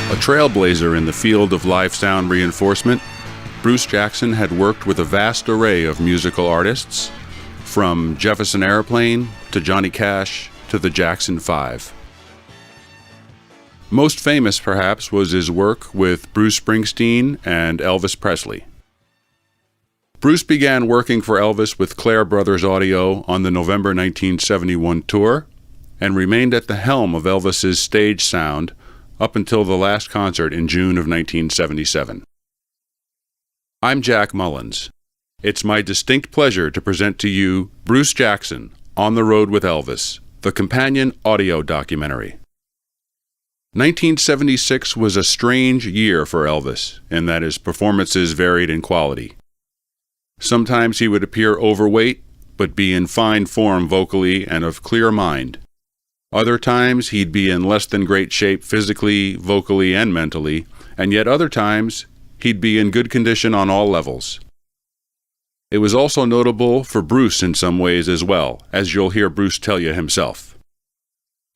A trailblazer in the field of live sound reinforcement, Bruce Jackson had worked with a vast array of musical artists, from Jefferson Airplane to Johnny Cash to the Jackson 5. Most famous, perhaps, was his work with Bruce Springsteen and Elvis Presley. Bruce began working for Elvis with Clare Brothers Audio on the November 1971 tour and remained at the helm of Elvis's stage sound up until the last concert in June of 1977. I'm Jack Mullins. It's my distinct pleasure to present to you Bruce Jackson, On the Road with Elvis, the companion audio documentary. 1976 was a strange year for Elvis in that his performances varied in quality. Sometimes he would appear overweight, but be in fine form vocally and of clear mind. Other times he'd be in less than great shape physically, vocally, and mentally, and yet other times he'd be in good condition on all levels. It was also notable for Bruce in some ways as well, as you'll hear Bruce tell you himself.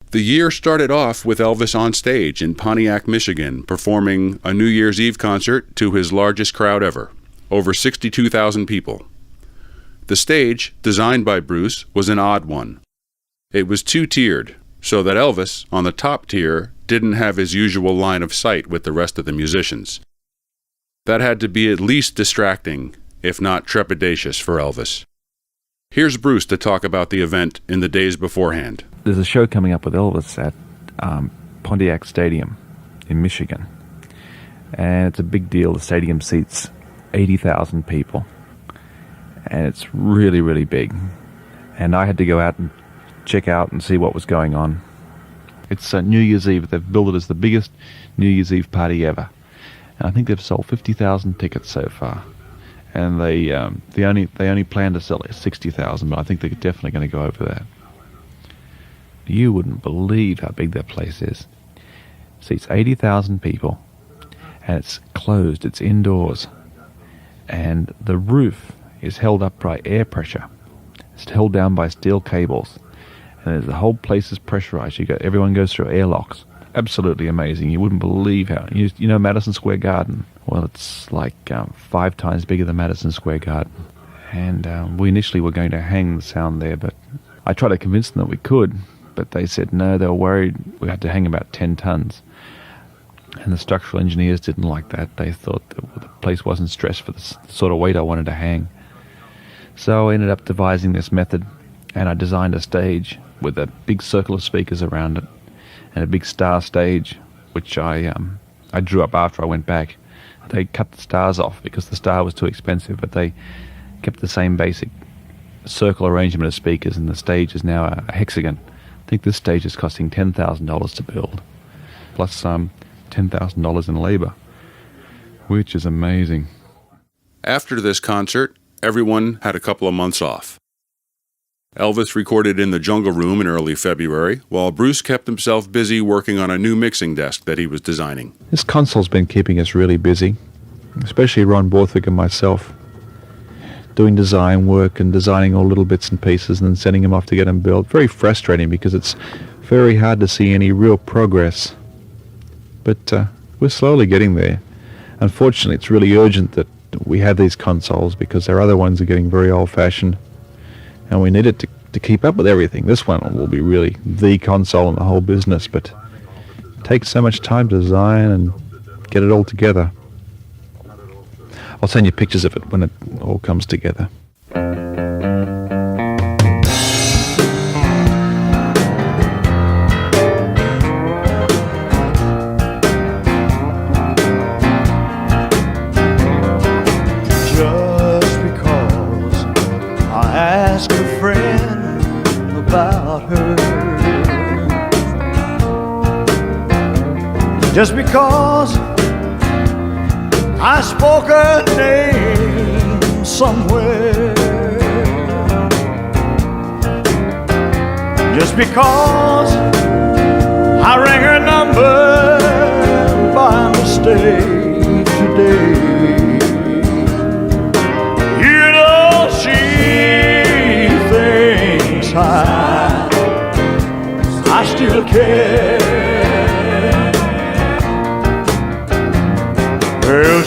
The year started off with Elvis on stage in Pontiac, Michigan, performing a New Year's Eve concert to his largest crowd ever, over 62,000 people. The stage, designed by Bruce, was an odd one. It was two-tiered, so that Elvis, on the top tier, didn't have his usual line of sight with the rest of the musicians. That had to be at least distracting, if not trepidatious, for Elvis. Here's Bruce to talk about the event in the days beforehand. There's a show coming up with Elvis at Pontiac Stadium in Michigan. And it's a big deal. The stadium seats 80,000 people. And it's really, really big. And I had to go out and check out and see what was going on. It's New Year's Eve. They've billed it as the biggest New Year's Eve party ever. And I think they've sold 50,000 tickets so far. And they only plan to sell 60,000, but I think they're definitely going to go over that. You wouldn't believe how big that place is. It seats 80,000 people, and it's closed. It's indoors, and the roof is held up by air pressure. It's held down by steel cables, and the whole place is pressurized. Everyone goes through airlocks. Absolutely amazing. You wouldn't believe how. You know Madison Square Garden? Well, it's like 5 times bigger than Madison Square Garden. And we initially were going to hang the sound there, but I tried to convince them that we could, but they said no, they were worried we had to hang about 10 tons. And the structural engineers didn't like that. They thought the place wasn't stressed for the sort of weight I wanted to hang. So I ended up devising this method, and I designed a stage with a big circle of speakers around it, and a big star stage, which I drew up after I went back. They cut the stars off because the star was too expensive, but they kept the same basic circle arrangement of speakers, and the stage is now a hexagon. I think this stage is costing $10,000 to build, plus $10,000 in labor, which is amazing. After this concert, everyone had a couple of months off. Elvis recorded in the Jungle Room in early February, while Bruce kept himself busy working on a new mixing desk that he was designing. This console's been keeping us really busy, especially Ron Borthwick and myself, doing design work and designing all little bits and pieces and then sending them off to get them built. Very frustrating because it's very hard to see any real progress. But we're slowly getting there. Unfortunately, it's really urgent that we have these consoles because our other ones are getting very old-fashioned. And we need it to keep up with everything. This one will be really the console in the whole business, but it takes so much time to design and get it all together. I'll send you pictures of it when it all comes together. Just because I spoke a name somewhere, just because I rang her number by mistake today, you know she thinks I still care.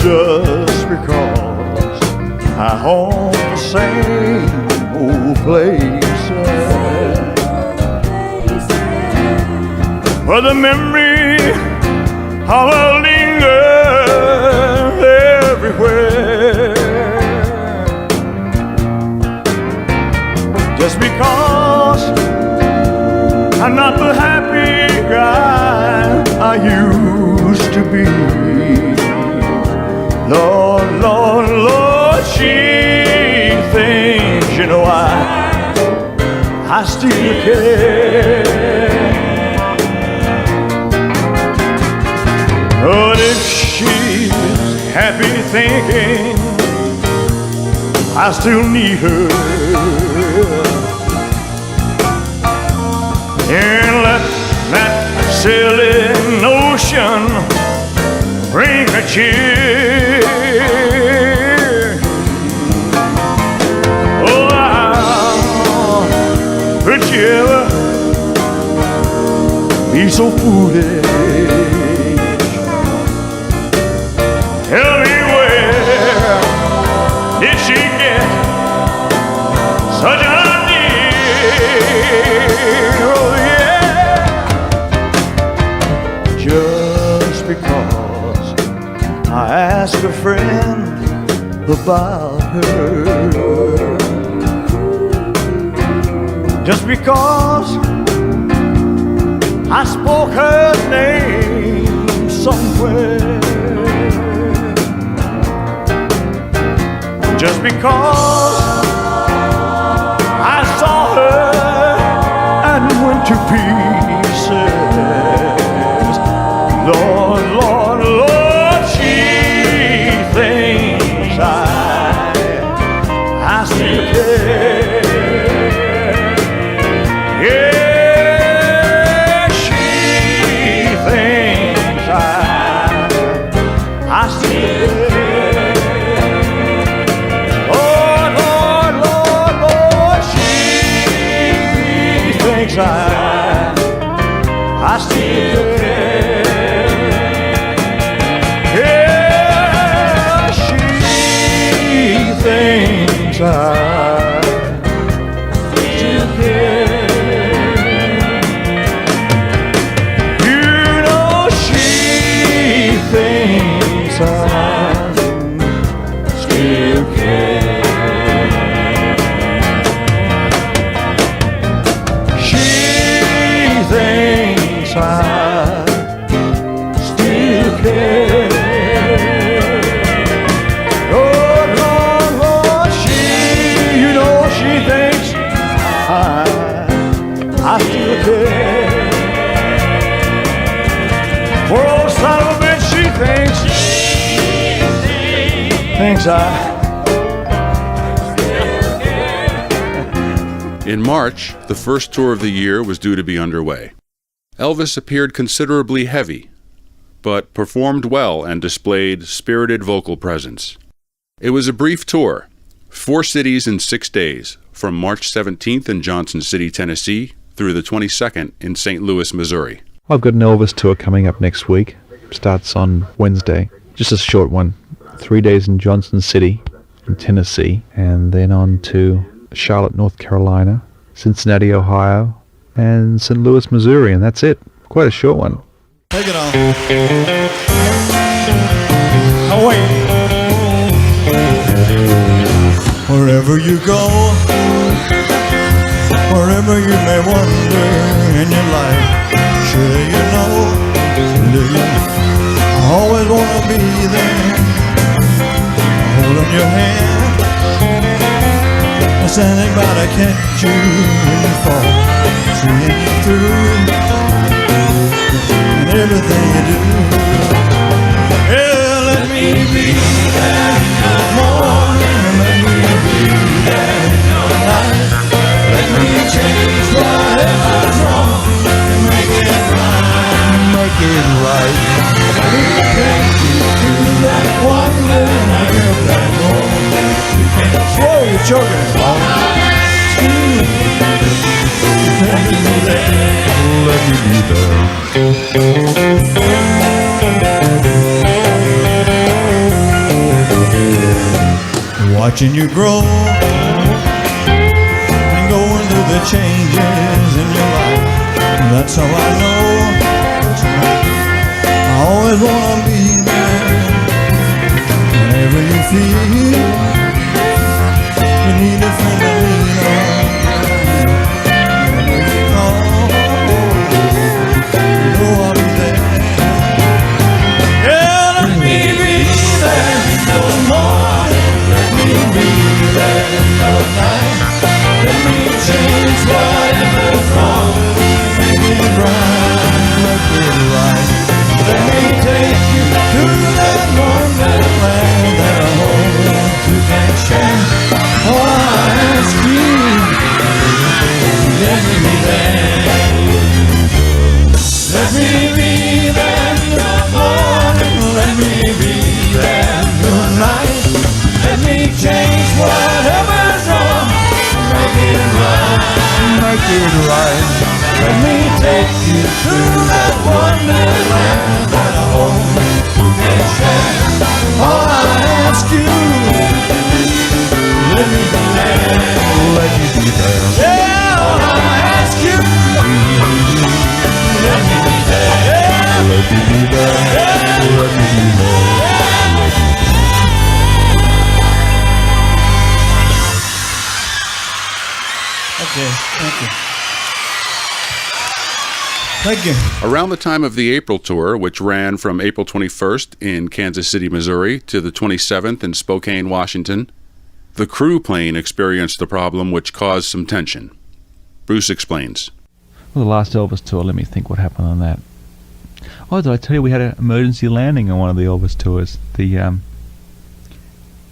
just because I haunt the same old places, where the memory of a linger everywhere. Just because I'm not the happy guy I used to be. Lord, Lord, Lord, she thinks, you know, I still care. But if she's happy thinking I still need her, and let that silly notion bring a cheer. Oh, could you ever be so foolish? Tell me, where did she get such an idea? Oh yeah, just because I asked a friend about her, just because I spoke her name somewhere, just because I saw her and went to pieces. Lord, Lord, Lord, she thinks I still care. Yeah, she thinks I still care. I still care. Yeah, she thinks I still care. You know she thinks I still care. Thinks I still care. Lord, Lord, Lord, you know she thinks I still care. Poor old son of a bitch, she thinks I. In March, the first tour of the year was due to be underway. Elvis appeared considerably heavy, but performed well and displayed spirited vocal presence. It was a brief tour, 4 cities in 6 days, from March 17th in Johnson City, Tennessee, through the 22nd in St. Louis, Missouri. I've got an Elvis tour coming up next week. Starts on Wednesday. Just a short one. 3 days in Johnson City in Tennessee, and then on to Charlotte, North Carolina, Cincinnati, Ohio, and St. Louis, Missouri, and that's it. Quite a short one. Take it on. Oh, wait. Wherever you go, wherever you may wander in your life, surely you know, I always want to be there, holding your hand. Standing by to catch you when you fall, seeing you through, and everything you do. Yeah, let me be there in the morning, let me be there in the night. Let me change whatever's wrong and make it right, make it right. Let me take you to that wonderland, that moment. Whoa, you're choking. Let me be there. watching you grow and going through the changes in your life. That's how I know I always wanna be there. Whenever you feel you need a friend to lean on, whenever you call, you know I'll be there. Yeah, let me be there in the morning, let me be there in the night. Let me change whatever's wrong, make it right, make it right. Let me take you to that wonderland that I hope you can share. Oh, I ask you, let me be there. Let me be there in the morning, let me be there in the night. Let me change whatever's wrong, make it right, make it right. Let me take you to that wonderland that I hope you can share. All I ask you, let me be there, let me be there. Yeah, all I ask you, let me be there, let me be there, let me be there. Okay, thank you. Thank you. Around the time of the April tour, which ran from April 21st in Kansas City, Missouri, to the 27th in Spokane, Washington, the crew plane experienced a problem which caused some tension. Bruce explains. Well, the last Elvis tour, let me think what happened on that. Oh, did I tell you we had an emergency landing on one of the Elvis tours? The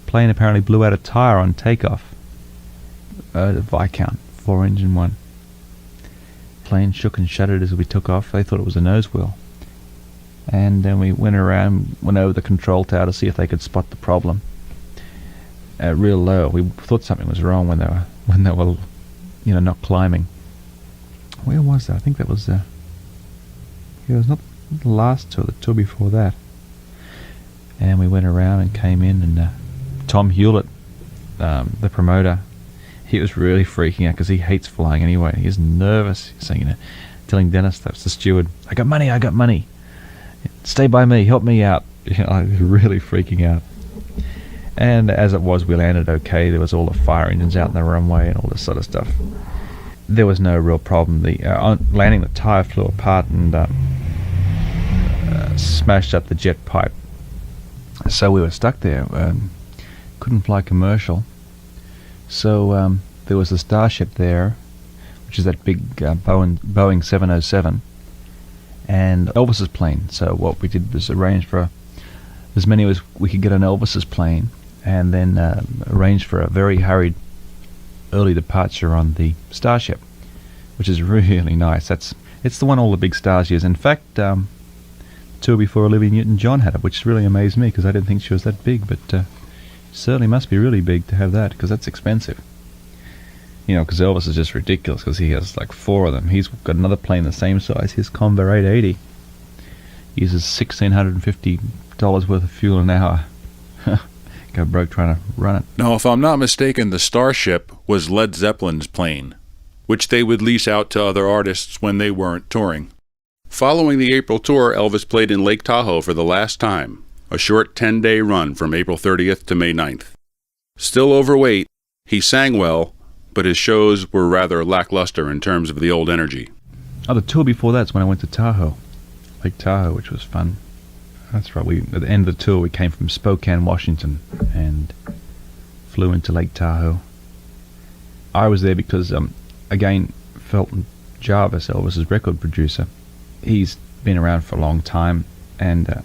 plane apparently blew out a tire on takeoff. Viscount, 4-engine one. Plane shook and shuddered as we took off. They thought it was a nose wheel. And then we went over the control tower to see if they could spot the problem. Real low. We thought something was wrong when they were, not climbing. Where was that? I think that was it was not the last tour, the tour before that. And we went around and came in, and Tom Hewlett, the promoter, he was really freaking out because he hates flying anyway. He's nervous. He's saying, telling Dennis, that's the steward, I got money. Stay by me, help me out. He was really freaking out. And as it was, we landed okay. There was all the fire engines out in the runway and all this sort of stuff. There was no real problem. On landing, the tire flew apart and smashed up the jet pipe. So we were stuck there. Couldn't fly commercial. So there was a Starship there, which is that big Boeing 707, and Elvis's plane. So what we did was arrange for as many as we could get on Elvis's plane, and then arrange for a very hurried early departure on the Starship, which is really nice. It's the one all the big stars use. In fact, tour before Olivia Newton-John had it, which really amazed me because I didn't think she was that big, but certainly must be really big to have that, because that's expensive. Because Elvis is just ridiculous because he has like 4 of them. He's got another plane the same size, his Convair 880. Uses $1,650 worth of fuel an hour. Go broke trying to run it. Now, if I'm not mistaken, the Starship was Led Zeppelin's plane, which they would lease out to other artists when they weren't touring. Following the April tour, Elvis played in Lake Tahoe for the last time, a short 10-day run from April 30th to May 9th. Still overweight, he sang well, but his shows were rather lackluster in terms of the old energy. Oh, the tour before that's when I went to Tahoe, Lake Tahoe, which was fun. That's right, at the end of the tour we came from Spokane, Washington, and flew into Lake Tahoe. I was there because, again, Felton Jarvis, Elvis's record producer, he's been around for a long time, and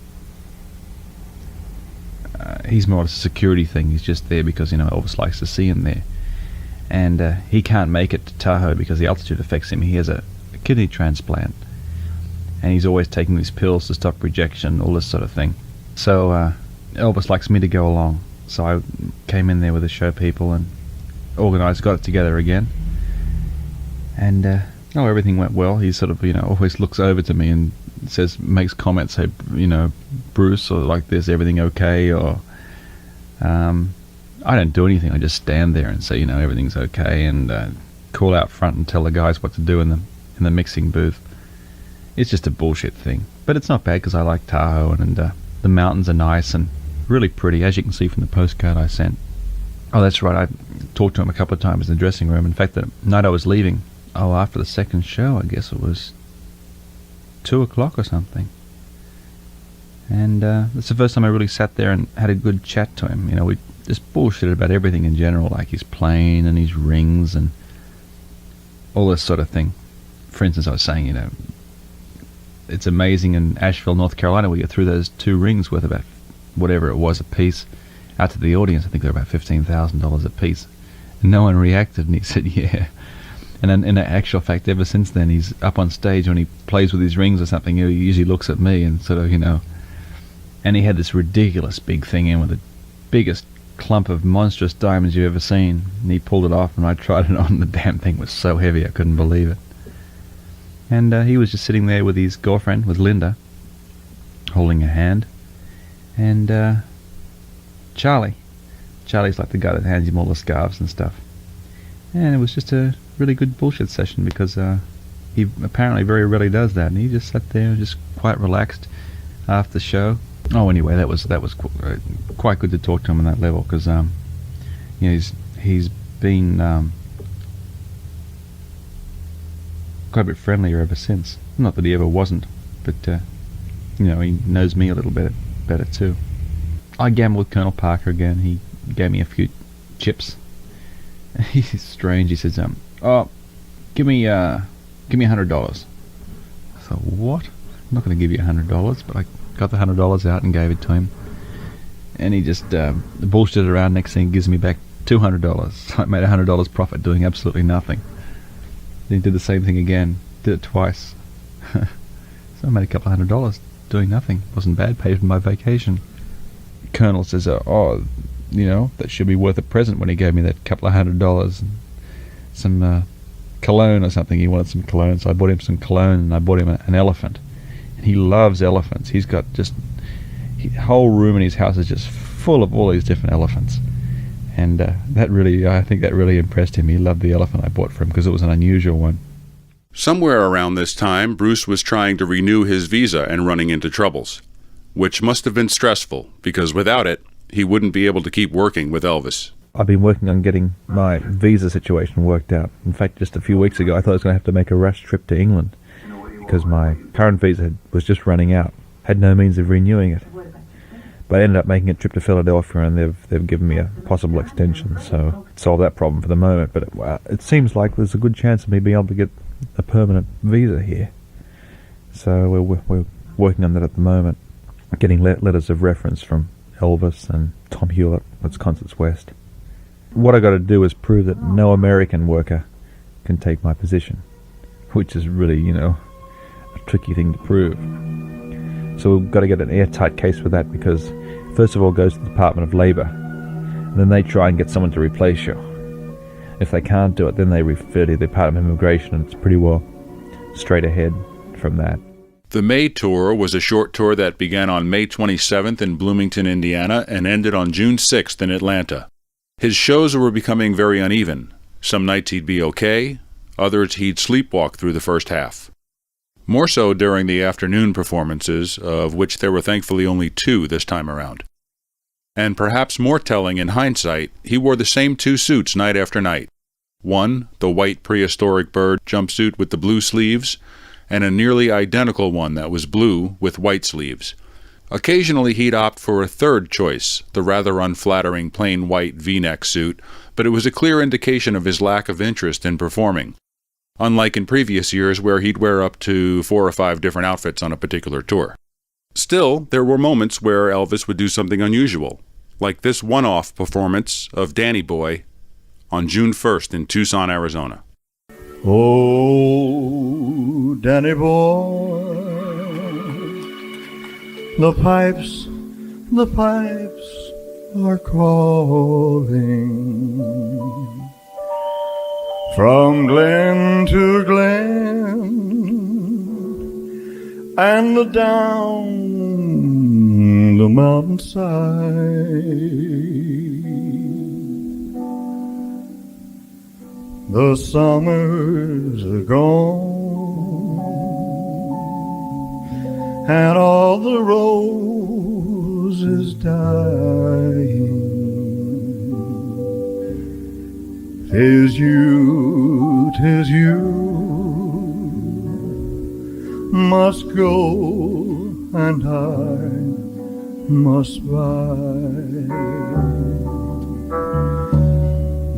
he's more of a security thing. He's just there because, Elvis likes to see him there. And he can't make it to Tahoe because the altitude affects him. He has a kidney transplant. And he's always taking these pills to stop rejection, all this sort of thing. So Elvis likes me to go along. So I came in there with the show people and got it together again. And everything went well. He sort of, always looks over to me and makes comments, say, Bruce, or like this, everything okay? Or I I don't do anything. I just stand there and say, everything's okay, and call out front and tell the guys what to do in the mixing booth. It's just a bullshit thing. But it's not bad because I like Tahoe, and the mountains are nice and really pretty, as you can see from the postcard I sent. Oh, that's right. I talked to him a couple of times in the dressing room. In fact, the night I was leaving, after the second show, I guess it was 2 o'clock or something. And it's the first time I really sat there and had a good chat to him. We just bullshitted about everything in general, like his plane and his rings and all this sort of thing. For instance, I was saying, it's amazing in Asheville, North Carolina, we get through those 2 rings worth about whatever it was a piece out to the audience. I think they're about $15,000 a piece. And no one reacted, and he said, yeah. And then, in actual fact, ever since then, he's up on stage when he plays with his rings or something, he usually looks at me and sort of, and he had this ridiculous big thing in with the biggest clump of monstrous diamonds you've ever seen, and he pulled it off, and I tried it on, and the damn thing was so heavy I couldn't believe it. And he was just sitting there with his girlfriend, with Linda, holding her hand, and Charlie's like the guy that hands him all the scarves and stuff. And it was just a really good bullshit session because he apparently very rarely does that, and he just sat there just quite relaxed after the show. Oh, anyway, that was quite good to talk to him on that level because he's been quite a bit friendlier ever since. Not that he ever wasn't, but he knows me a little bit better too. I gambled with Colonel Parker again. He gave me a few chips. He's strange. He says, give me $100. I thought, what? I'm not going to give you $100, but I got the $100 out and gave it to him. And he just bullshitted around. Next thing, he gives me back $200. So I made $100 profit doing absolutely nothing. Then he did the same thing again. Did it twice. So I made a couple of $100 doing nothing. Wasn't bad. Paid for my vacation. Colonel says, that should be worth a present when he gave me that couple of $100 and some cologne or something. He wanted some cologne, so I bought him some cologne, and I bought him an elephant. And he loves elephants. He's got just a whole room in his house is just full of all these different elephants. And I think that really impressed him. He loved the elephant I bought for him because it was an unusual one. Somewhere around this time, Bruce was trying to renew his visa and running into troubles, which must have been stressful because without it, he wouldn't be able to keep working with Elvis. I've been working on getting my visa situation worked out. In fact, just a few weeks ago, I thought I was going to have to make a rush trip to England because my current visa was just running out. Had no means of renewing it. But I ended up making a trip to Philadelphia, and they've given me a possible extension, so solve that problem for the moment. But it seems like there's a good chance of me being able to get a permanent visa here. So we're working on that at the moment. Getting letters of reference from Elvis and Tom Hewlett at Concerts West. What I got to do is prove that no American worker can take my position, which is really, a tricky thing to prove. So we've got to get an airtight case for that because first of all it goes to the Department of Labor, and then they try and get someone to replace you. If they can't do it, then they refer to the Department of Immigration, and it's pretty well straight ahead from that. The May tour was a short tour that began on May 27th in Bloomington, Indiana, and ended on June 6th in Atlanta. His shows were becoming very uneven. Some nights he'd be okay, others he'd sleepwalk through the first half. More so during the afternoon performances, of which there were thankfully only 2 this time around. And perhaps more telling in hindsight, he wore the same 2 suits night after night. One, the white prehistoric bird jumpsuit with the blue sleeves, and a nearly identical one that was blue with white sleeves. Occasionally he'd opt for a third choice, the rather unflattering plain white V-neck suit, but it was a clear indication of his lack of interest in performing, unlike in previous years where he'd wear up to 4 or 5 different outfits on a particular tour. Still, there were moments where Elvis would do something unusual, like this one-off performance of Danny Boy on June 1st in Tucson, Arizona. Oh, Danny boy, the pipes are calling from glen to glen and down the mountainside. The summers are gone, and all the roses dying. 'Tis you, 'tis you must go, and I must bide.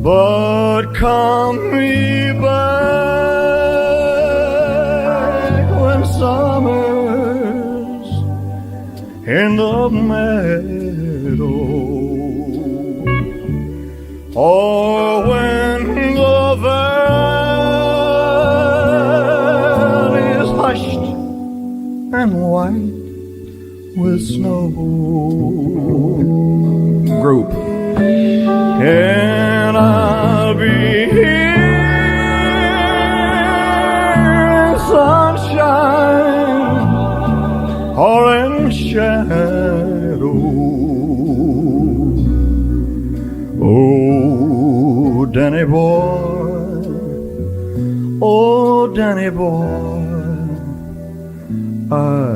But come me back when summer's in the meadow, or when the valley is hushed and white with snow. Group. And I'll be here in sunshine or in shadow. Oh, Danny boy, oh, Danny boy, I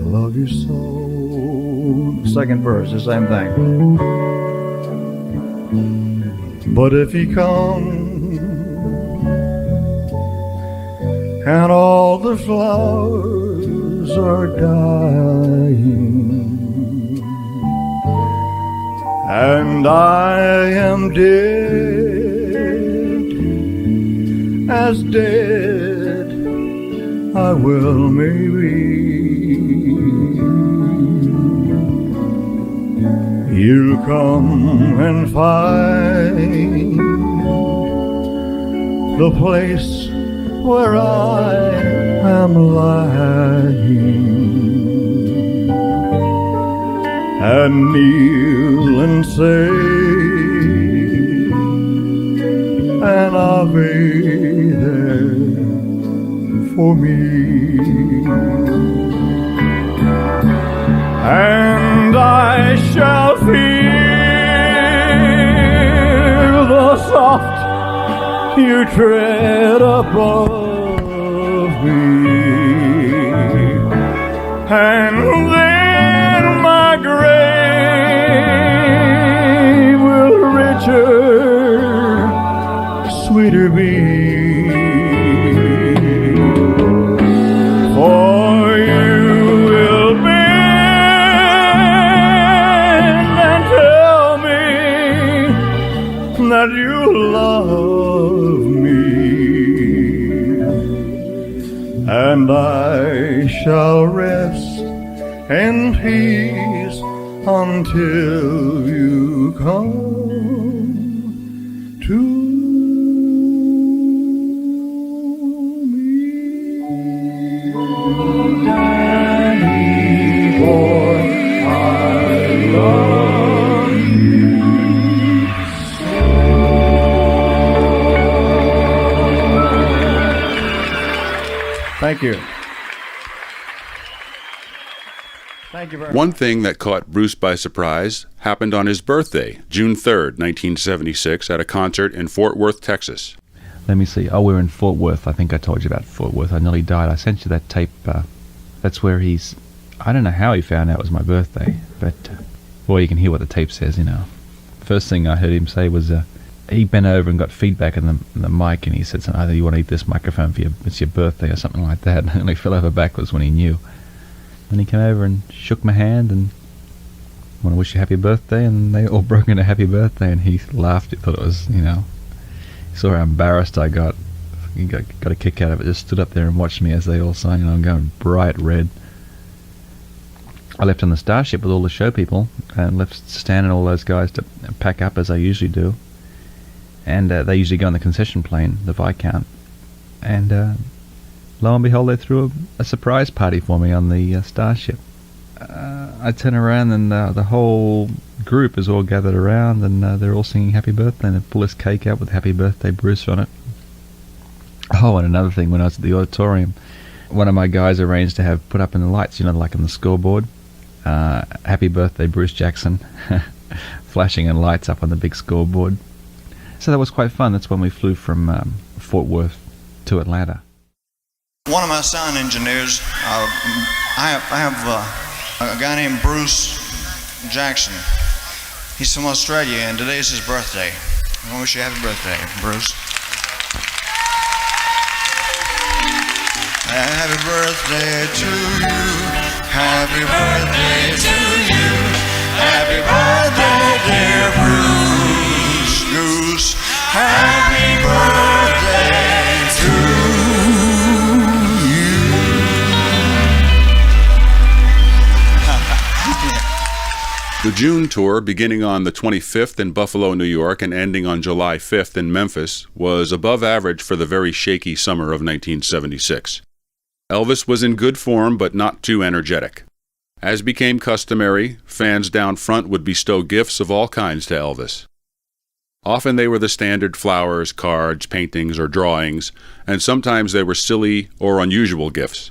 love you so. Second verse, the same thing. But if he comes and all the flowers are dying, and I am dead, as dead I will maybe, you'll come and find the place where I am lying, and kneel and say an Ave there for me. And I shall feel the soft you tread above me, and then my grave will richer, sweeter be. For you will bend and tell me that you love me, and I shall rest in peace until you come to me. Danny boy, I love you so. Thank you. Thank you very much. One thing that caught Bruce by surprise happened on his birthday, June 3rd, 1976, at a concert in Fort Worth, Texas. Let me see. Oh, we're in Fort Worth. I think I told you about Fort Worth. I nearly died. I sent you that tape. That's where he's... I don't know how he found out it was my birthday, but... well, you can hear what the tape says, you know. First thing I heard him say was... he bent over and got feedback in the mic, and he said something, either you want to eat this microphone for it's your birthday or something like that, and he fell over backwards when he knew. And he came over and shook my hand and want to wish you happy birthday, and they all broke into happy birthday, and he laughed. He thought it was, you know, he saw how embarrassed I got. He got a kick out of it, just stood up there and watched me as they all sang, and I'm going bright red. I left on the Starship with all the show people, and left Stan and all those guys to pack up as I usually do. And they usually go on the concession plane, the Viscount. And lo and behold, they threw a surprise party for me on the Starship. I turn around and the whole group is all gathered around, and they're all singing happy birthday, and they pull this cake out with happy birthday Bruce on it. Oh, and another thing, when I was at the auditorium, one of my guys arranged to have put up in the lights, you know, like on the scoreboard, happy birthday Bruce Jackson, flashing and lights up on the big scoreboard. So that was quite fun. That's when we flew from Fort Worth to Atlanta. One of my sound engineers, I have a guy named Bruce Jackson. He's from Australia, and today's his birthday. I wish you a happy birthday, Bruce. Happy birthday to you. Happy birthday to you. Happy birthday, dear Bruce Goose. Happy birthday to you. The June tour, beginning on the 25th in Buffalo, New York, and ending on July 5th in Memphis, was above average for the very shaky summer of 1976. Elvis was in good form, but not too energetic. As became customary, fans down front would bestow gifts of all kinds to Elvis. Often they were the standard flowers, cards, paintings, or drawings, and sometimes they were silly or unusual gifts.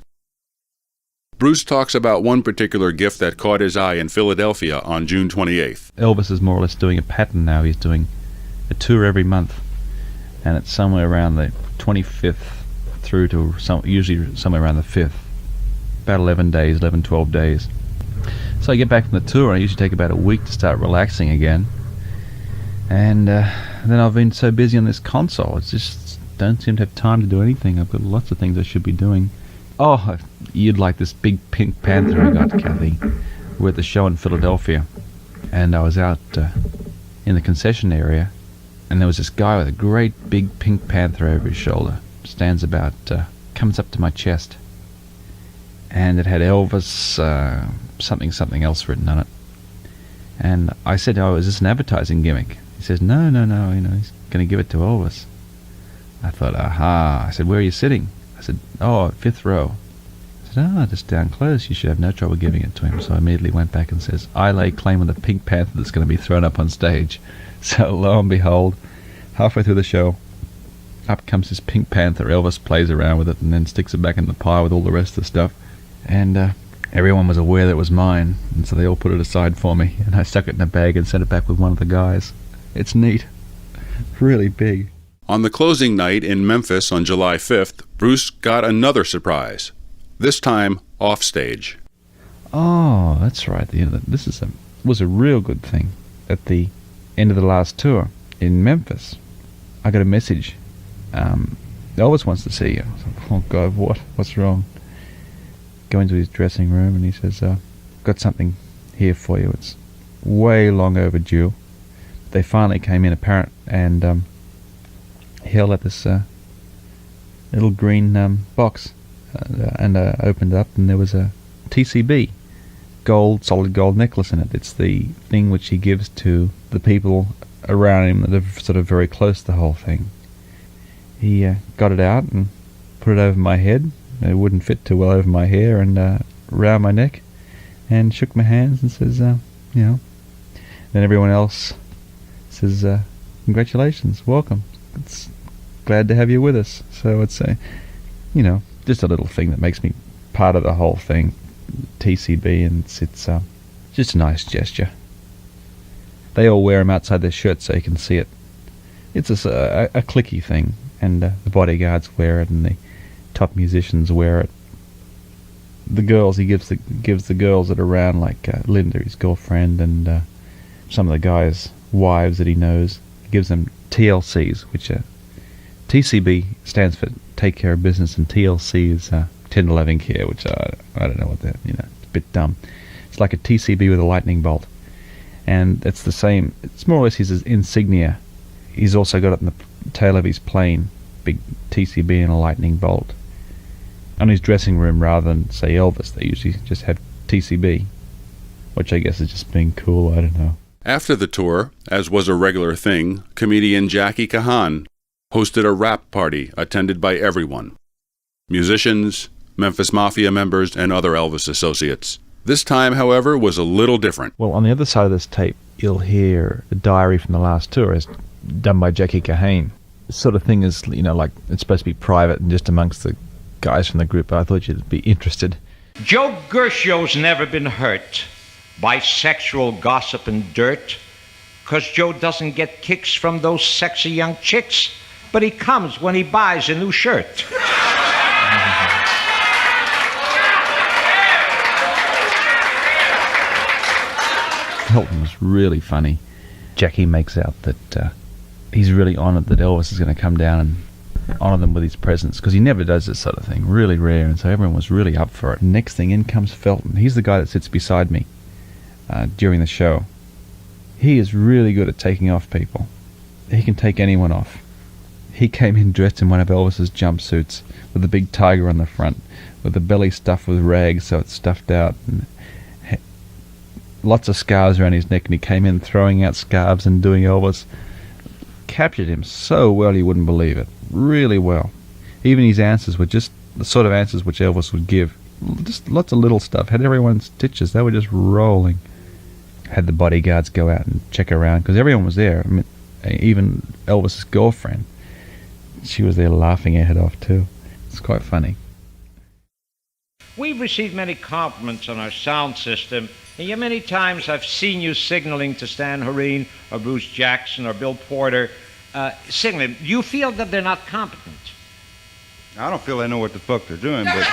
Bruce talks about one particular gift that caught his eye in Philadelphia on June 28th. Elvis is more or less doing a pattern now. He's doing a tour every month, and it's somewhere around the 25th through to usually somewhere around the 5th. About 11 days, 11, 12 days. So I get back from the tour, and I usually take about a week to start relaxing again. And then I've been so busy on this console, I just don't seem to have time to do anything. I've got lots of things I should be doing. Oh, you'd like this big pink Panther I got, Kathy. We're at the show in Philadelphia, and I was out in the concession area, and there was this guy with a great big pink Panther over his shoulder. Stands about, comes up to my chest. And it had Elvis, something else written on it. And I said, oh, is this an advertising gimmick? He says, no, he's going to give it to Elvis. I thought, aha. I said, where are you sitting? I said, oh, 5th row. I said, just down close. You should have no trouble giving it to him. So I immediately went back and says, I lay claim on the pink Panther that's going to be thrown up on stage. So lo and behold, halfway through the show, up comes this pink Panther. Elvis plays around with it and then sticks it back in the pile with all the rest of the stuff. And everyone was aware that it was mine, and so they all put it aside for me. And I stuck it in a bag and sent it back with one of the guys. It's neat. Really big. On the closing night in Memphis on July 5th, Bruce got another surprise, this time off stage. Oh, that's right. This was a real good thing. At the end of the last tour in Memphis, I got a message. Elvis wants to see you. I was like, oh God, what? What's wrong? Go into his dressing room and he says, got something here for you. It's way long overdue. They finally came in apparent, and he held up this little green box and opened it up, and there was a TCB, solid gold necklace in it. It's the thing which he gives to the people around him that are sort of very close to the whole thing. He got it out and put it over my head. It wouldn't fit too well over my hair and around my neck, and shook my hands and says, Then everyone else says, congratulations, welcome. It's glad to have you with us. So it's just a little thing that makes me part of the whole thing, TCB, and it's just a nice gesture. They all wear them outside their shirts so you can see it. It's a clicky thing, and the bodyguards wear it, and the top musicians wear it. The girls, he gives the girls that are around, like Linda, his girlfriend, and some of the guys' wives that he knows. He gives them TLCs, which TCB stands for Take Care of Business, and TLC is Tender Loving Care, which I don't know what that, it's a bit dumb. It's like a TCB with a lightning bolt, and it's the same. It's more or less his insignia. He's also got it in the tail of his plane, big TCB and a lightning bolt. On his dressing room, rather than say Elvis, they usually just have TCB, which I guess is just being cool. I don't know. After the tour, as was a regular thing, comedian Jackie Kahan hosted a rap party attended by everyone: musicians, Memphis Mafia members, and other Elvis associates. This time, however, was a little different. Well, on the other side of this tape, you'll hear a diary from the last tour, as done by Jackie Kahan. This sort of thing is, like, it's supposed to be private and just amongst the guys from the group, but I thought you'd be interested. Joe Gershow's never been hurt by sexual gossip and dirt. 'cause Joe doesn't get kicks from those sexy young chicks, but he comes when he buys a new shirt. Hilton was really funny. Jackie makes out that he's really honoured that Elvis is going to come down and honour them with his presence, because he never does this sort of thing, really rare, and so everyone was really up for it. Next thing, in comes Felton. He's the guy that sits beside me during the show. He is really good at taking off people. He can take anyone off. He came in dressed in one of Elvis's jumpsuits with a big tiger on the front, with the belly stuffed with rags so it's stuffed out, and lots of scarves around his neck, and he came in throwing out scarves and doing Elvis. Captured him so well you wouldn't believe it. Really well. Even his answers were just the sort of answers which Elvis would give. Just lots of little stuff. Had everyone's stitches. They were just rolling. Had the bodyguards go out and check around, because everyone was there. I mean, even Elvis's girlfriend. She was there laughing her head off too. It's quite funny. We've received many compliments on our sound system, and yet many times I've seen you signaling to Stan Horeen or Bruce Jackson or Bill Porter, signaling. Do you feel that they're not competent? I don't feel they know what the fuck they're doing, but...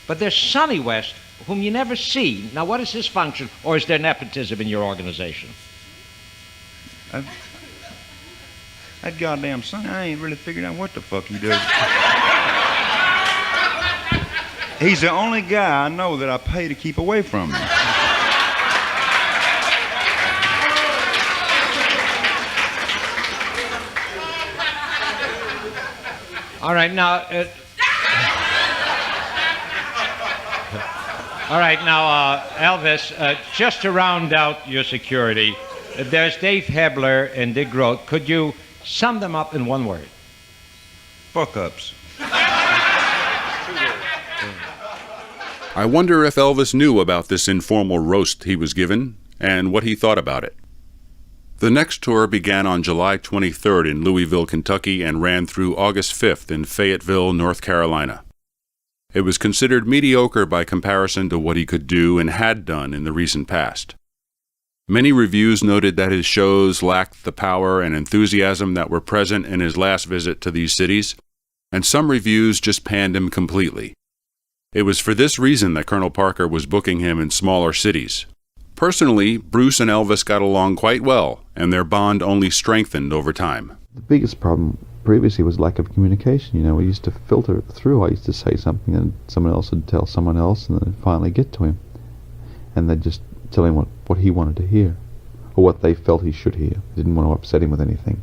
But there's Sonny West, whom you never see. Now, what is his function, or is there nepotism in your organization? That goddamn son, I ain't really figured out what the fuck he does. He's the only guy I know that I pay to keep away from me. All right, now... All right, now, Elvis, just to round out your security, there's Dave Hebler and Dick Groth. Could you sum them up in one word? Fuck-ups. I wonder if Elvis knew about this informal roast he was given and what he thought about it. The next tour began on July 23rd in Louisville, Kentucky, and ran through August 5th in Fayetteville, North Carolina. It was considered mediocre by comparison to what he could do and had done in the recent past. Many reviews noted that his shows lacked the power and enthusiasm that were present in his last visit to these cities, and some reviews just panned him completely. It was for this reason that Colonel Parker was booking him in smaller cities. Personally, Bruce and Elvis got along quite well, and their bond only strengthened over time. The biggest problem previously was lack of communication. You know, we used to filter it through. I used to say something and someone else would tell someone else, and then it'd finally get to him. And they'd just tell him what he wanted to hear, or what they felt he should hear. They didn't want to upset him with anything.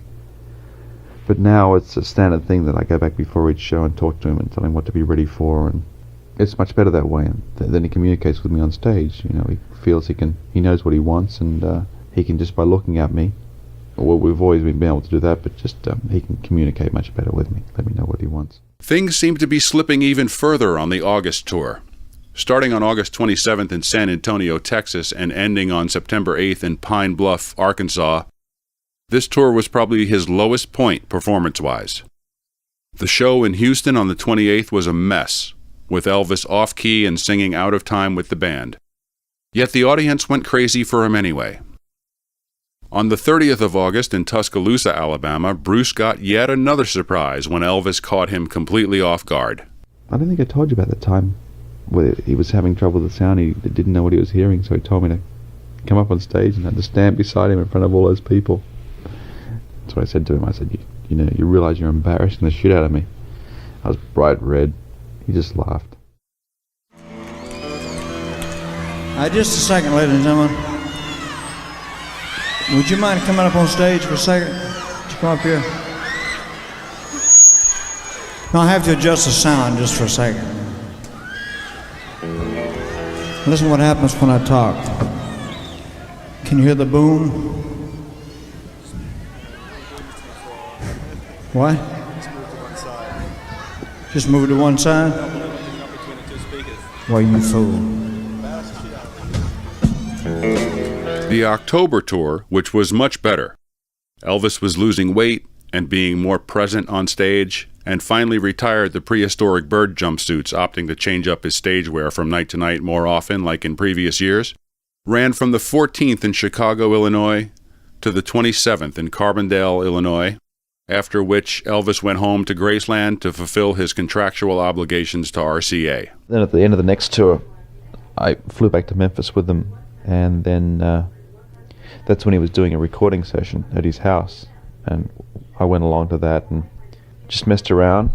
But now it's a standard thing that I go back before each show and talk to him and tell him what to be ready for, and it's much better that way. And then he communicates with me on stage. You know, he feels he knows what he wants, and he can, just by looking at me, well, we've always been able to do that, but just he can communicate much better with me, let me know what he wants. Things seem to be slipping even further on the August tour. Starting on August 27th in San Antonio, Texas, and ending on September 8th in Pine Bluff, Arkansas, this tour was probably his lowest point performance-wise. The show in Houston on the 28th was a mess, with Elvis off-key and singing out of time with the band. Yet the audience went crazy for him anyway. On the 30th of August in Tuscaloosa, Alabama, Bruce got yet another surprise when Elvis caught him completely off guard. I don't think I told you about the time where he was having trouble with the sound. He didn't know what he was hearing, so he told me to come up on stage and I had to stand beside him in front of all those people. That's what I said to him. I said, you realize you're embarrassing the shit out of me. I was bright red. He just laughed. Just a second, ladies and gentlemen. Would you mind coming up on stage for a second? Would you come up here? No, I have to adjust the sound just for a second. Listen what happens when I talk. Can you hear the boom? What? Just move to one side? Why, you fool. The October tour, which was much better. Elvis was losing weight and being more present on stage, and finally retired the prehistoric bird jumpsuits, opting to change up his stage wear from night to night more often, like in previous years, ran from the 14th in Chicago, Illinois, to the 27th in Carbondale, Illinois, after which Elvis went home to Graceland to fulfill his contractual obligations to RCA. Then at the end of the next tour, I flew back to Memphis with them, and then that's when he was doing a recording session at his house, and I went along to that and just messed around,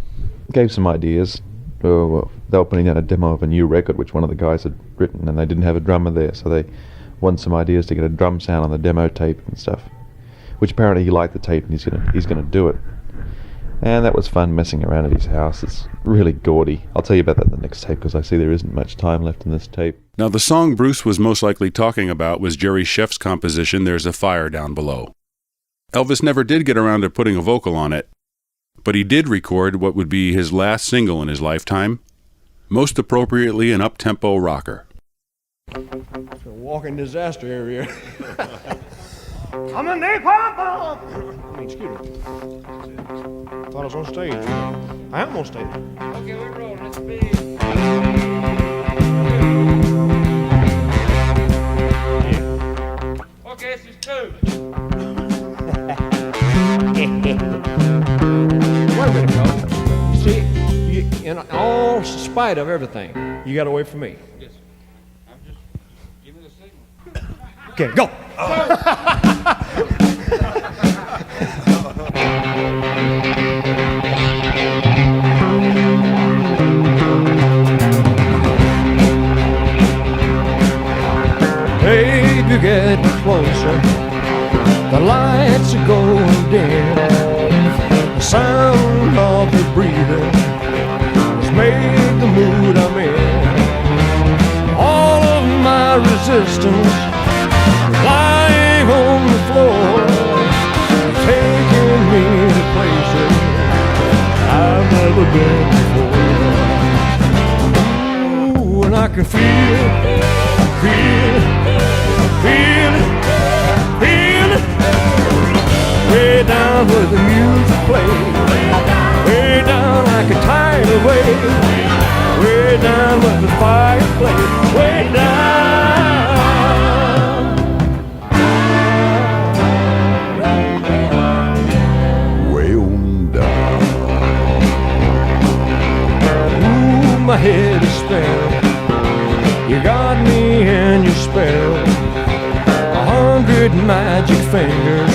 gave some ideas. They were putting out a demo of a new record which one of the guys had written, and they didn't have a drummer there, so they wanted some ideas to get a drum sound on the demo tape and stuff, which apparently he liked the tape and he's gonna do it. And that was fun, messing around at his house. It's really gaudy. I'll tell you about that in the next tape, because I see there isn't much time left in this tape. Now, the song Bruce was most likely talking about was Jerry Scheff's composition, There's a Fire Down Below. Elvis never did get around to putting a vocal on it, but he did record what would be his last single in his lifetime, most appropriately an up-tempo rocker. It's a walking disaster area. I'm a napalm. I mean, excuse me. Thought I was on stage. I am on stage. Okay, we're rolling. Let's be. Okay, this is two. Wait a minute, y'all. See, in all spite of everything, you got away from me. Yes. I'm just giving a signal. Okay, go. Baby, get closer. The lights are going dim. The sound of your breathing has made the mood I'm in. All of my resistance lying on the floor, taking me to places I've never been before. Ooh, and I can feel it, way down where the music plays, way down like a tidal wave, way down where the fire plays, way down. My head is spinning. You got me in your spell. 100 magic fingers,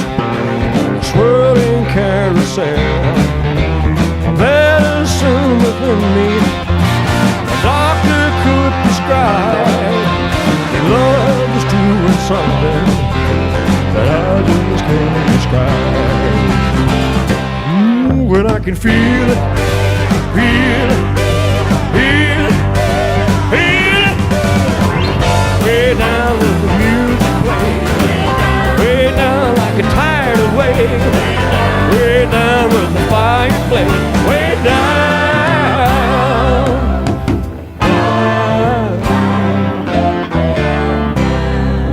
a swirling carousel. Medicine within me, a doctor could prescribe. Love is doing something that I just can't describe. Ooh, when I can feel it, feel it. Way down with the music plays, way down like a tidal wave, way down with the fire blaze, way down,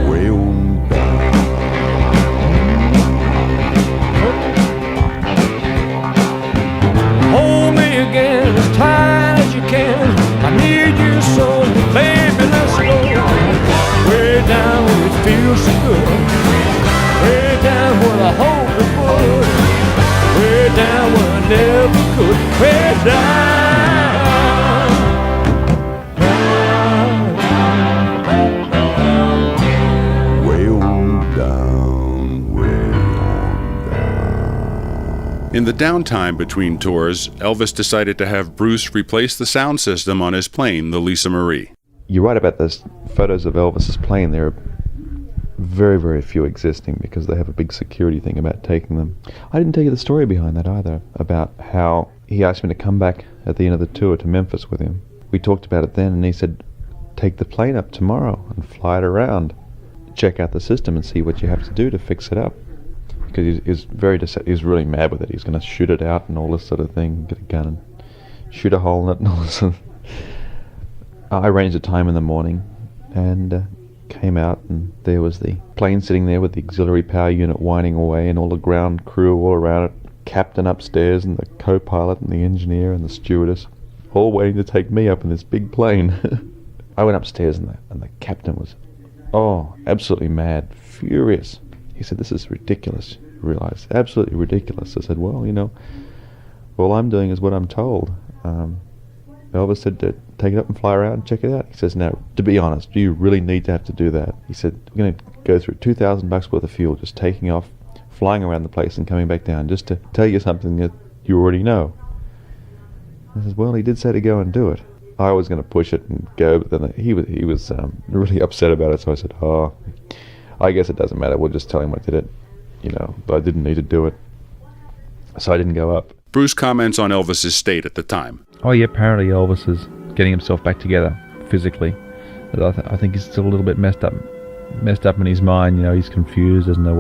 way on down. Hold me again as tight as you can. I need you so, baby, let's go. Way down where it feels so good. Way down where I hope it would. Way down where I never could. Way down. Way on down. Way on down. In the downtime between tours, Elvis decided to have Bruce replace the sound system on his plane, the Lisa Marie. You're right about those photos of Elvis's plane. There are very, very few existing because they have a big security thing about taking them. I didn't tell you the story behind that either, about how he asked me to come back at the end of the tour to Memphis with him. We talked about it then, and he said, take the plane up tomorrow and fly it around. Check out the system and see what you have to do to fix it up. Because he's really mad with it. He's going to shoot it out and all this sort of thing, get a gun and shoot a hole in it and all this sort of. I arranged a time in the morning and came out, and there was the plane sitting there with the auxiliary power unit whining away and all the ground crew all around it, captain upstairs and the co-pilot and the engineer and the stewardess all waiting to take me up in this big plane. I went upstairs and the captain was, absolutely mad, furious. He said, "This is ridiculous." You realise, absolutely ridiculous. I said, "Well, all I'm doing is what I'm told." Elvis said to take it up and fly around and check it out. He says, "Now, to be honest, do you really need to have to do that?" He said, "We're going to go through $2,000 worth of fuel just taking off, flying around the place and coming back down just to tell you something that you already know." I said, "Well, he did say to go and do it." I was going to push it and go, but then he was really upset about it, so I said, I guess it doesn't matter. We'll just tell him I did it, but I didn't need to do it. So I didn't go up. Bruce comments on Elvis's state at the time. Oh yeah, apparently Elvis is getting himself back together physically. But I think he's still a little bit messed up in his mind. He's confused, doesn't know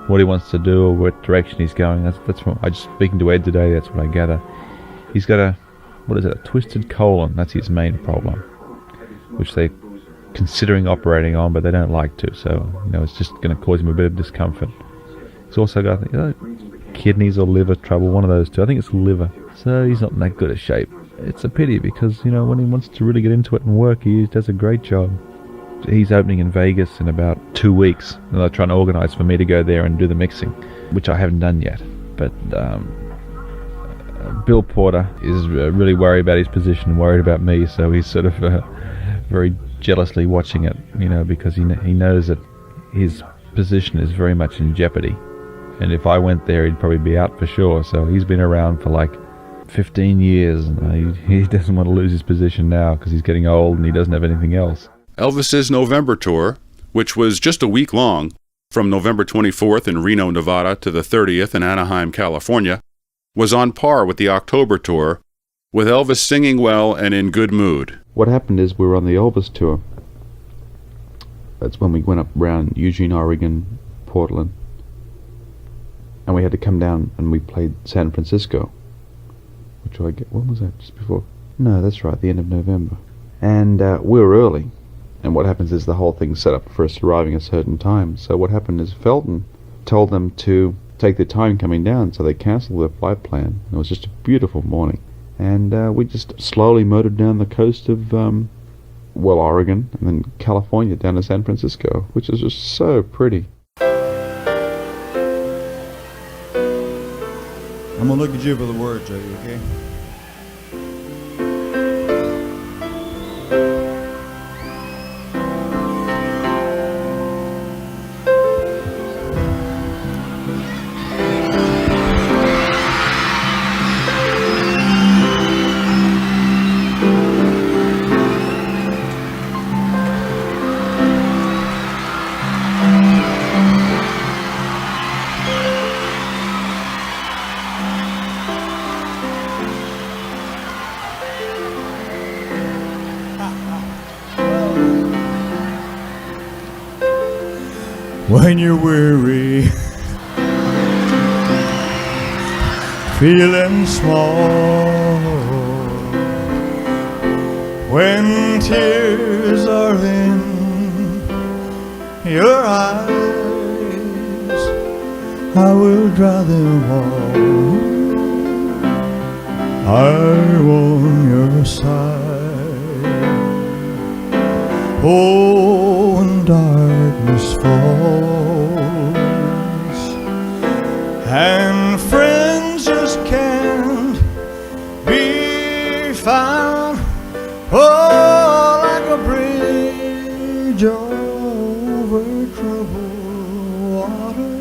what he wants to do or what direction he's going. That's what I just speaking to Ed today. That's what I gather. He's got a twisted colon. That's his main problem, which they're considering operating on, but they don't like to. So it's just going to cause him a bit of discomfort. He's also got kidneys or liver trouble, one of those two. I think it's liver. So he's not in that good a shape. It's a pity because, when he wants to really get into it and work, he does a great job. He's opening in Vegas in about 2 weeks, and they're trying to organise for me to go there and do the mixing, which I haven't done yet. But Bill Porter is really worried about his position, worried about me, so he's sort of very jealously watching it, because he knows that his position is very much in jeopardy. And if I went there, he'd probably be out for sure. So he's been around for like 15 years, and he doesn't want to lose his position now because he's getting old and he doesn't have anything else. Elvis's November tour, which was just a week long, from November 24th in Reno, Nevada to the 30th in Anaheim, California, was on par with the October tour, with Elvis singing well and in good mood. What happened is we were on the Elvis tour. That's when we went up around Eugene, Oregon, Portland. And we had to come down and we played San Francisco, which when was that, just before? No, that's right, the end of November. And we were early, and what happens is the whole thing's set up for us arriving at a certain time. So what happened is Felton told them to take their time coming down, so they cancelled their flight plan. And it was just a beautiful morning. And we just slowly motored down the coast of, Oregon, and then California down to San Francisco, which is just so pretty. I'm gonna look at you for the words, are you okay? When you're weary, feeling small, when tears are in your eyes, I will dry them all. I'm on your side. Oh, when darkness falls and friends just can't be found, oh, like a bridge over troubled water,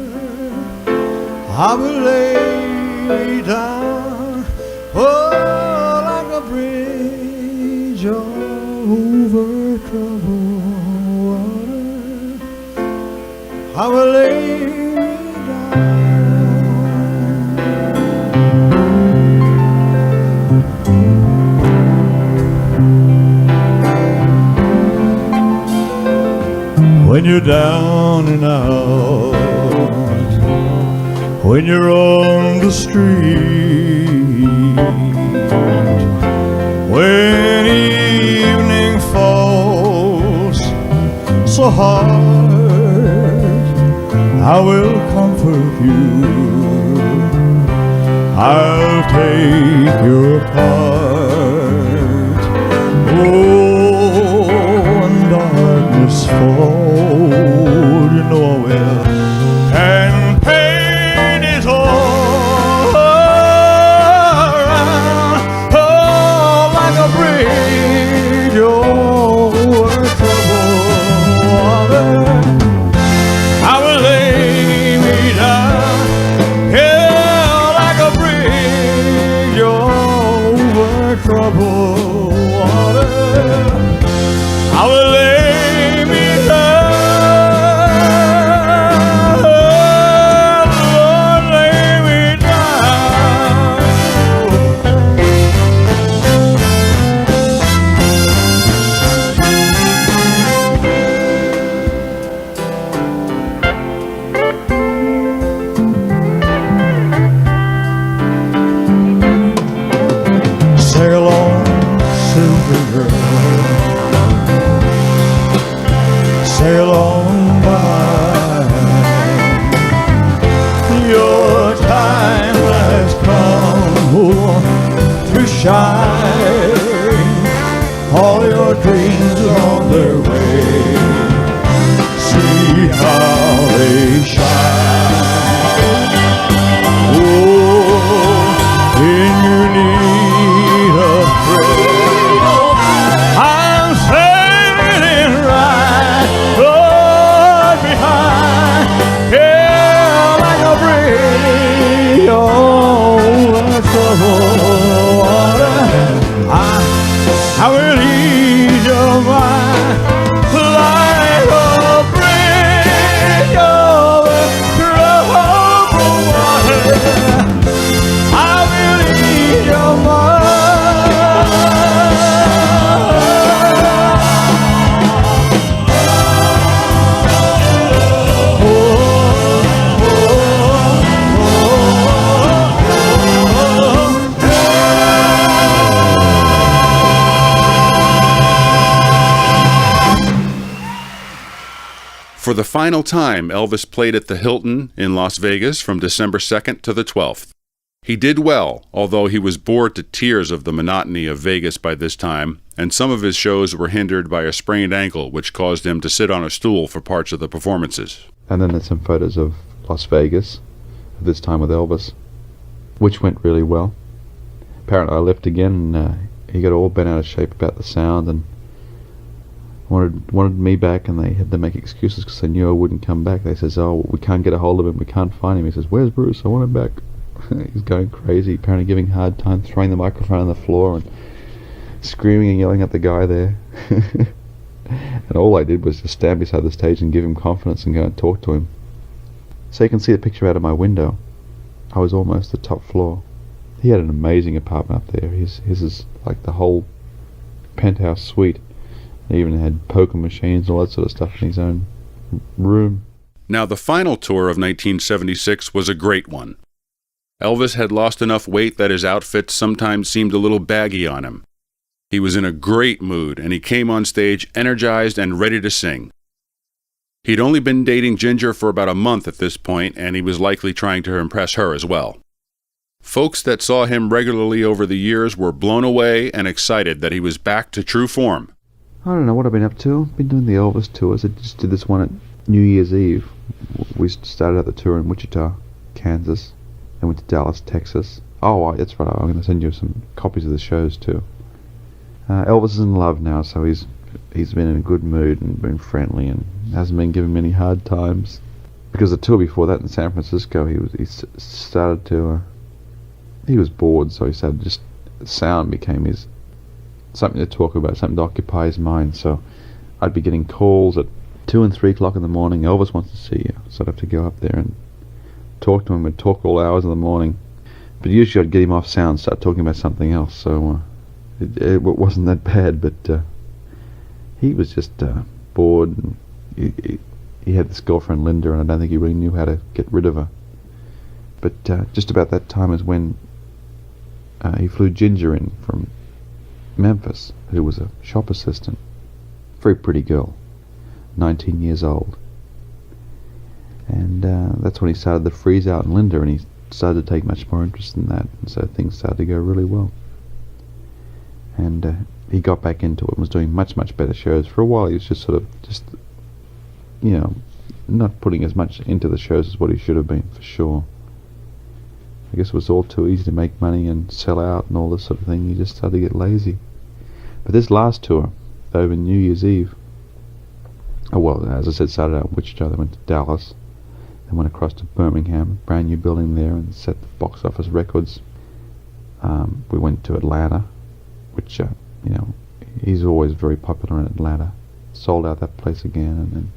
I will lay down, oh, like a bridge over troubled water, I will lay down. When you're down and out, when you're on the street, when evening falls so hard, I will comfort you take your part. Oh, when darkness falls, you know I will. And pain is all around, oh, like a bridge over troubled water. I will lay me down, yeah, like a bridge over troubled water. I will lay me down, Lord, lay me down. Sail on, silver girl, sail on by. Your time has come to shine. All your dreams are on their way. See how they shine. Oh, in your need of prayer, I'm sailing right, Lord, behind. Yeah, like a bridge over troubled water. I will ease your mind like a bridge over troubled water. I will ease your mind. For the final time, Elvis played at the Hilton in Las Vegas from December 2nd to the 12th. He did well, although he was bored to tears of the monotony of Vegas by this time, and some of his shows were hindered by a sprained ankle, which caused him to sit on a stool for parts of the performances. And then there's some photos of Las Vegas, this time with Elvis, which went really well. Apparently I left again, and he got all bent out of shape about the sound, and wanted me back, and they had to make excuses because they knew I wouldn't come back. They says, oh, we can't get a hold of him, we can't find him. He says, where's Bruce? I want him back. He's going crazy, apparently giving hard time, throwing the microphone on the floor and screaming and yelling at the guy there. And all I did was just stand beside the stage and give him confidence and go and talk to him. So you can see the picture out of my window. I was almost the top floor. He had an amazing apartment up there. His is like the whole penthouse suite. He even had poker machines and all that sort of stuff in his own room. Now, the final tour of 1976 was a great one. Elvis had lost enough weight that his outfits sometimes seemed a little baggy on him. He was in a great mood, and he came on stage energized and ready to sing. He'd only been dating Ginger for about a month at this point, and he was likely trying to impress her as well. Folks that saw him regularly over the years were blown away and excited that he was back to true form. I don't know what I've been up to. I've been doing the Elvis tours. I just did this one at New Year's Eve. We started out the tour in Wichita, Kansas, and went to Dallas, Texas. Oh, that's right. I'm going to send you some copies of the shows too. Elvis is in love now, so he's been in a good mood and been friendly and hasn't been giving me any hard times. Because the tour before that in San Francisco, he started to he was bored, so he started just sound became his something to talk about, something to occupy his mind. So I'd be getting calls at 2 and 3 o'clock in the morning. Elvis wants to see you, so I'd have to go up there and talk to him. We'd talk all hours of the morning, but usually I'd get him off sound, start talking about something else. So it wasn't that bad, but he was just bored. And he had this girlfriend Linda, and I don't think he really knew how to get rid of her. But just about that time is when he flew Ginger in from Memphis, who was a shop assistant. Very pretty girl, 19 years old. And that's when he started the freeze out in Linda, and started to take much more interest in that, and so things started to go really well. And he got back into it and was doing much better shows. For a while he was just sort of not putting as much into the shows as what he should have been, for sure. I guess it was all too easy to make money and sell out and all this sort of thing. He just started to get lazy. But this last tour, over New Year's Eve, as I said, started out in Wichita, they went to Dallas, then went across to Birmingham, brand new building there, and set the box office records. We went to Atlanta, which, he's always very popular in Atlanta. Sold out that place again, and then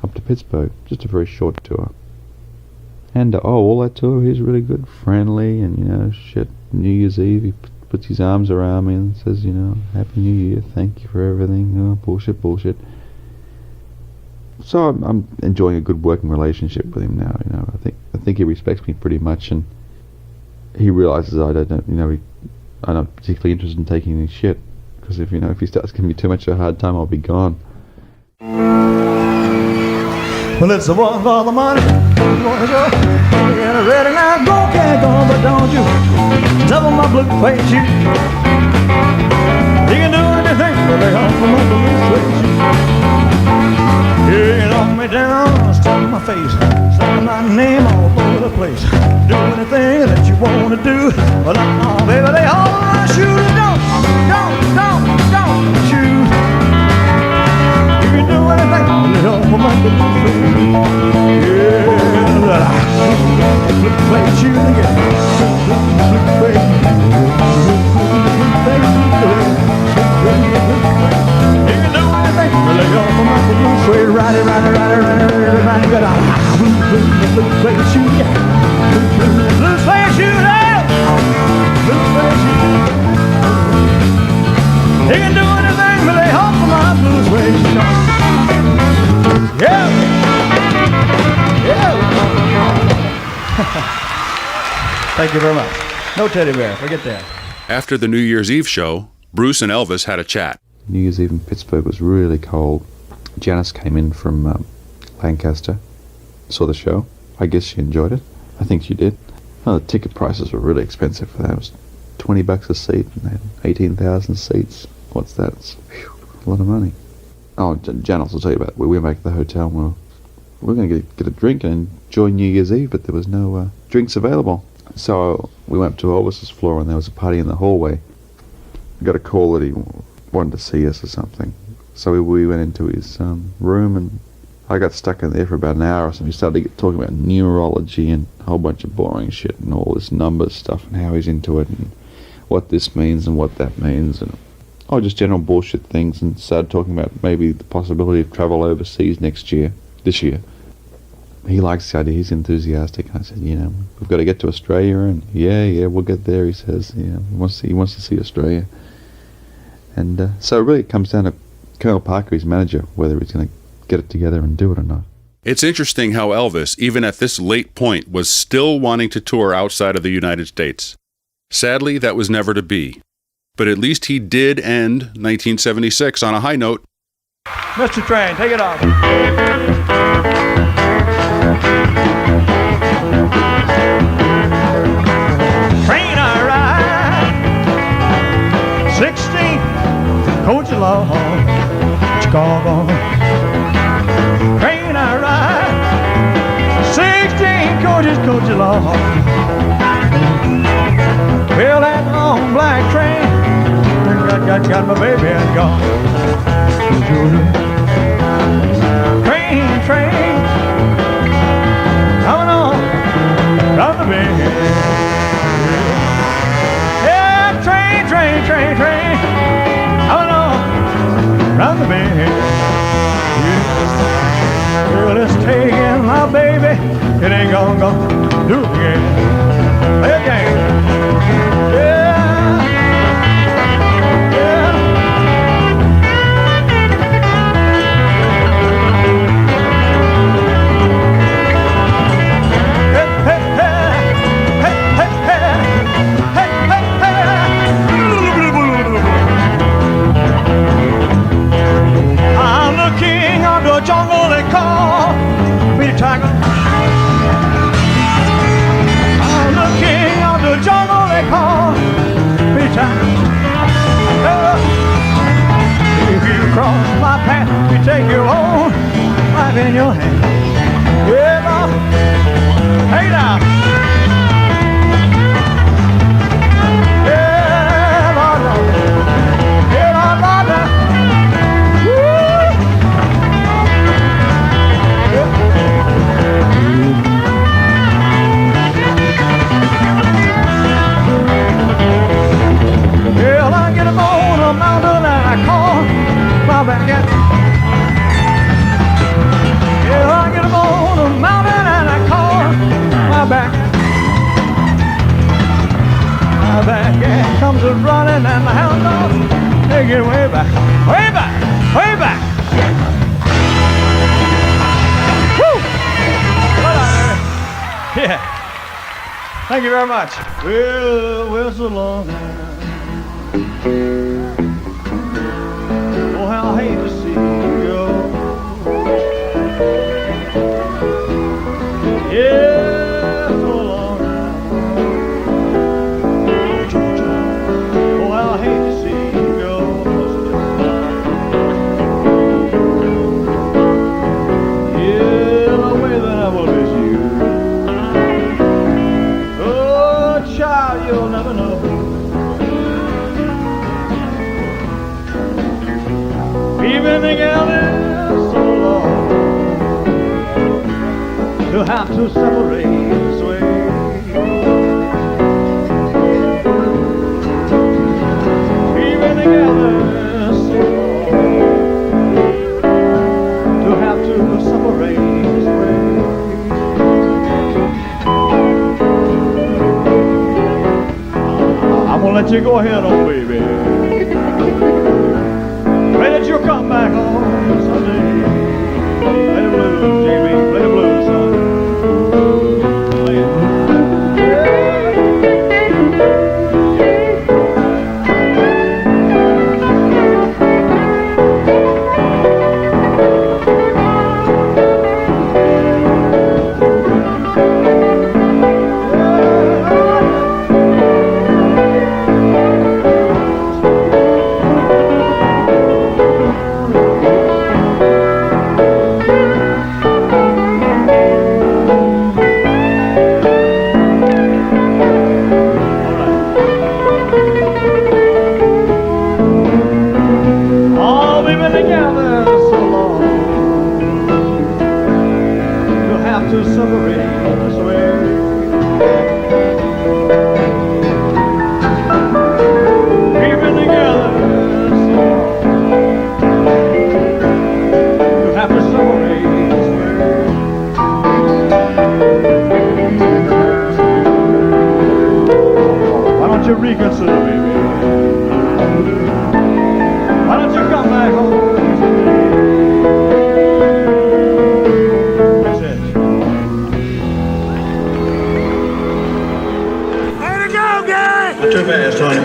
up to Pittsburgh, just a very short tour. And all that tour, he's really good, friendly, and New Year's Eve, he puts his arms around me and says, Happy New Year, thank you for everything. Bullshit. So I'm enjoying a good working relationship with him now. I think he respects me pretty much, and he realizes I'm not particularly interested in taking any shit, because if he starts giving me too much of a hard time, I'll be gone. Well, it's the one for the money. You wanna go? Get ready now. Go, can't go, but don't you double my blue suede shoe. You can do anything, but they offer my blue suede shoe. You can knock me down, stop my face, slap my name all over the place. Do anything that you wanna do, but baby, they offer my shoe. Don't shoot. You can do anything, but they offer my blue suede shoe. Blue suede shoe again. Thank you very much. No teddy bear, forget that. After the New Year's Eve show, Bruce and Elvis had a chat. New Year's Eve in Pittsburgh was really cold. Janice came in from Lancaster, saw the show. I guess she enjoyed it. I think she did. Oh, the ticket prices were really expensive for that. It was $20 a seat, and they had 18,000 seats. What's that? It's a lot of money. Oh, Janice will tell you about it. We went back to the hotel and we were going to get a drink and enjoy New Year's Eve, but there was no drinks available. So we went up to Elvis's floor and there was a party in the hallway. We got a call that he wanted to see us or something. So we went into his room, and I got stuck in there for about an hour or so. We started talking about neurology and a whole bunch of boring shit and all this numbers stuff and how he's into it and what this means and what that means, and just general bullshit things, and started talking about maybe the possibility of travel overseas this year. He likes the idea, he's enthusiastic. I said, we've got to get to Australia, and yeah, we'll get there, he says. He wants to see Australia. And so it really comes down to Colonel Parker, his manager, whether he's going to get it together and do it or not. It's interesting how Elvis, even at this late point, was still wanting to tour outside of the United States. Sadly, that was never to be. But at least he did end 1976 on a high note. Mr. Train, take it off. Train I ride, 16 coach along, Chicago. Train I ride, 16 coach along. Well, that long black train got my baby and gone. Train, coming on down the bend. Yeah, train, coming on round the bend. Yeah. Well, it's taking my baby, it ain't gonna do it again. Play again. Yeah. Jungle they call me tiger. I'm back and comes a running, and the hound dogs, they get way back, way back, way back. Woo! Well, yeah. Thank you very much. Well, so long now. Oh, how I hate to see you go. Yeah, so long now. Oh, how I hate to see you go. Yeah, the way that I will miss you. Oh, child, you'll never know. We've been together so long to have to separate this way. We've been together so long to have to separate this way. I'm gonna let you go ahead, oh baby. Pray that you'll come back home someday. Play the blues, Jamie. Play the blues, son. Play it. Reconsider, baby. Why don't you come back home today? That's it. Way to go, guys! Not too fast, honey.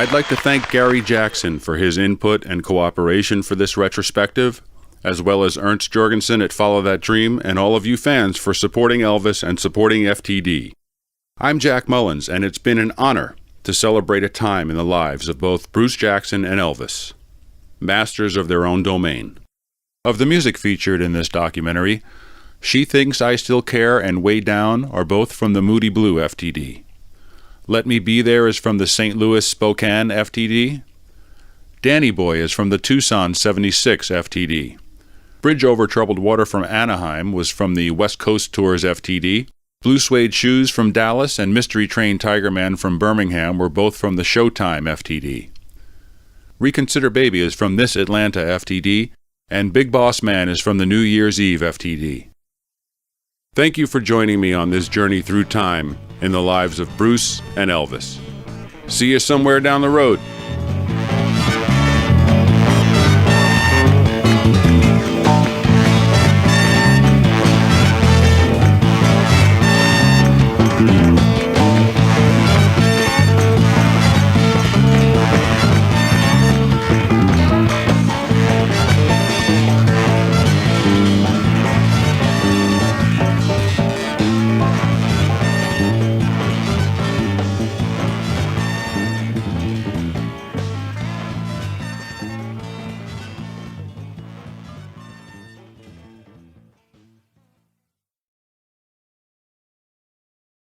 I'd like to thank Gary Jackson for his input and cooperation for this retrospective, as well as Ernst Jorgensen at Follow That Dream, and all of you fans for supporting Elvis and supporting FTD. I'm Jack Mullins, and it's been an honor to celebrate a time in the lives of both Bruce Jackson and Elvis, masters of their own domain. Of the music featured in this documentary, She Thinks I Still Care and Way Down are both from the Moody Blue FTD. Let Me Be There is from the St. Louis Spokane FTD. Danny Boy is from the Tucson 76 FTD. Bridge Over Troubled Water from Anaheim was from the West Coast Tours FTD. Blue Suede Shoes from Dallas and Mystery Train Tiger Man from Birmingham were both from the Showtime FTD. Reconsider Baby is from This Atlanta FTD, and Big Boss Man is from the New Year's Eve FTD. Thank you for joining me on this journey through time in the lives of Bruce and Elvis. See you somewhere down the road.